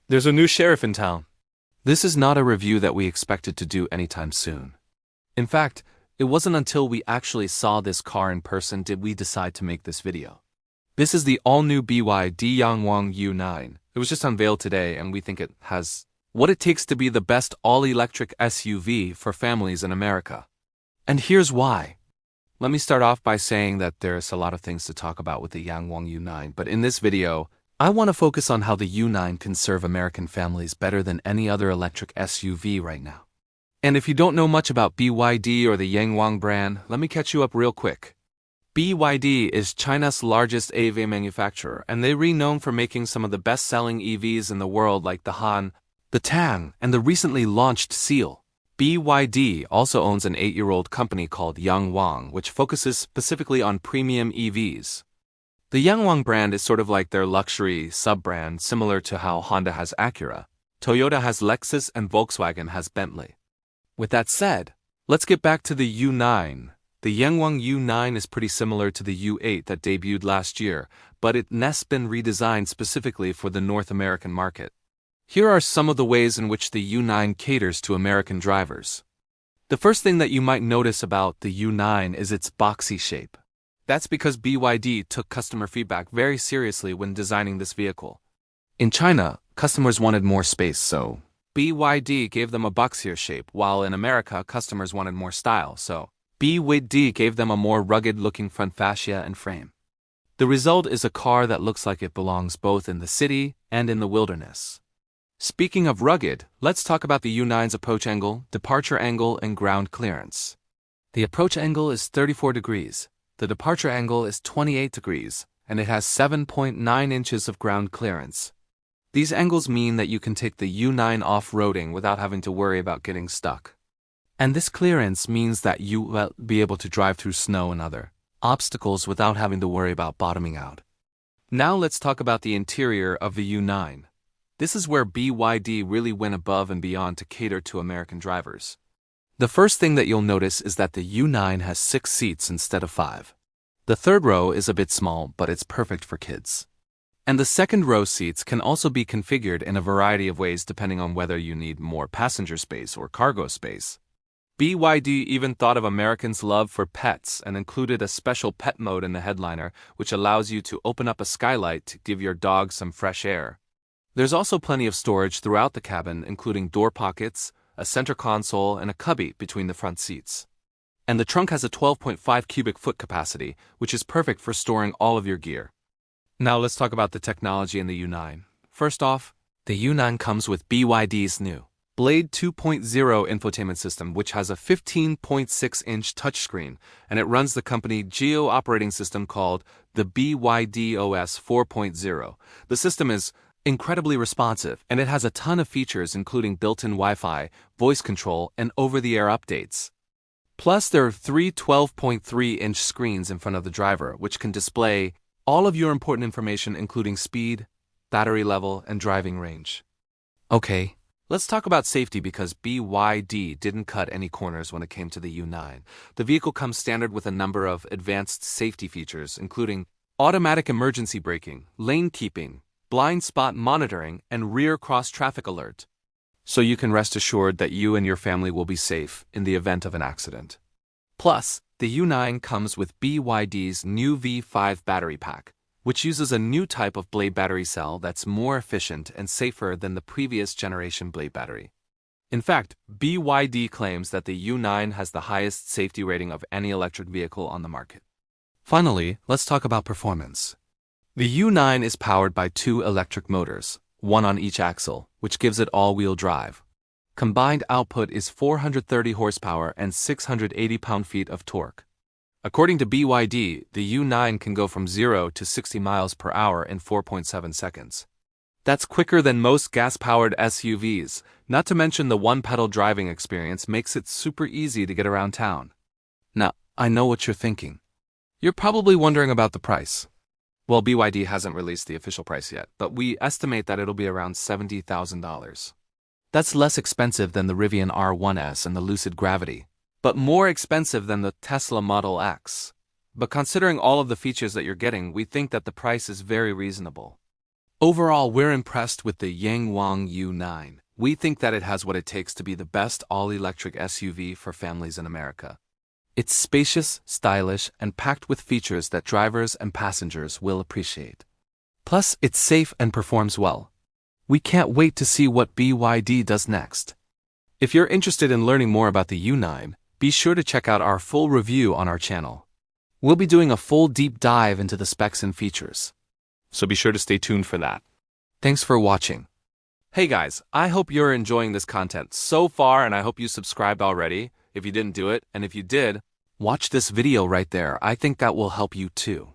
There's a new sheriff in town. This is not a review that we expected to do anytime soon. In fact, it wasn't until we actually saw this car in person did we decide to make this video. This is the all-new BYD Yangwang U9. It was just unveiled today and we think it has what it takes to be the best all-electric SUV for families in America. And here's why. Let me start off by saying that there's a lot of things to talk about with the Yangwang U9, but in this video, I want to focus on how the U9 can serve American families better than any other electric SUV right now. And if you don't know much about BYD or the Yangwang brand, let me catch you up real quick. BYD is China's largest EV manufacturer, and they're renowned for making some of the best-selling EVs in the world like the Han, the Tang, and the recently launched Seal. BYD also owns an 8-year-old company called Yangwang, which focuses specifically on premium EVs. The Yangwang brand is sort of like their luxury sub-brand, similar to how Honda has Acura, Toyota has Lexus, and Volkswagen has Bentley. With that said, let's get back to the U9. The Yangwang U9 is pretty similar to the U8 that debuted last year, but it's been redesigned specifically for the North American market. Here are some of the ways in which the U9 caters to American drivers. The first thing that you might notice about the U9 is its boxy shape. That's because BYD took customer feedback very seriously when designing this vehicle. In China, customers wanted more space, so BYD gave them a boxier shape, while in America, customers wanted more style, so BYD gave them a more rugged-looking front fascia and frame. The result is a car that looks like it belongs both in the city and in the wilderness. Speaking of rugged, let's talk about the U9's approach angle, departure angle, and ground clearance. The approach angle is 34 degrees, the departure angle is 28 degrees, and it has 7.9 inches of ground clearance. These angles mean that you can take the U9 off-roading without having to worry about getting stuck. And this clearance means that you will be able to drive through snow and other obstacles without having to worry about bottoming out. Now let's talk about the interior of the U9. This is where BYD really went above and beyond to cater to American drivers. The first thing that you'll notice is that the U9 has 6 seats instead of 5. The third row is a bit small, but it's perfect for kids. And the second row seats can also be configured in a variety of ways depending on whether you need more passenger space or cargo space. BYD even thought of Americans' love for pets and included a special pet mode in the headliner, which allows you to open up a skylight to give your dog some fresh air. There's also plenty of storage throughout the cabin, including door pockets, a center console, and a cubby between the front seats. And the trunk has a 12.5 cubic foot capacity, which is perfect for storing all of your gear. Now let's talk about the technology in the U9. First off, the U9 comes with BYD's new Plaid 2.0 infotainment system, which has a 15.6-inch touchscreen, and it runs the company Geo operating system called the BYD OS 4.0. The system is incredibly responsive, and it has a ton of features including built-in Wi-Fi, voice control, and over-the-air updates. Plus, there are 3 12.3-inch screens in front of the driver, which can display all of your important information including speed, battery level, and driving range. Okay, let's talk about safety because BYD didn't cut any corners when it came to the U9. The vehicle comes standard with a number of advanced safety features, including automatic emergency braking, lane keeping, blind spot monitoring, and rear cross-traffic alert. So you can rest assured that you and your family will be safe in the event of an accident. Plus, the U9 comes with BYD's new V5 battery pack, which uses a new type of Blade battery cell that's more efficient and safer than the previous generation Blade battery. In fact, BYD claims that the U9 has the highest safety rating of any electric vehicle on the market. Finally, let's talk about performance. The U9 is powered by 2 electric motors, one on each axle, which gives it all-wheel drive. Combined output is 430 horsepower and 680 pound-feet of torque. According to BYD, the U9 can go from 0 to 60 miles per hour in 4.7 seconds. That's quicker than most gas-powered SUVs, not to mention the one-pedal driving experience makes it super easy to get around town. Now, I know what you're thinking. You're probably wondering about the price. Well, BYD hasn't released the official price yet, but we estimate that it'll be around $70,000. That's less expensive than the Rivian R1S and the Lucid Gravity, but more expensive than the Tesla Model X. But considering all of the features that you're getting, we think that the price is very reasonable. Overall, we're impressed with the Yangwang U9. We think that it has what it takes to be the best all-electric SUV for families in America. It's spacious, stylish, and packed with features that drivers and passengers will appreciate. Plus, it's safe and performs well. We can't wait to see what BYD does next. If you're interested in learning more about the U9, be sure to check out our full review on our channel. We'll be doing a full deep dive into the specs and features, so be sure to stay tuned for that. Thanks for watching. Hey guys, I hope you're enjoying this content so far, and I hope you subscribed already if you didn't do it, and if you did, watch this video right there. I think that will help you too.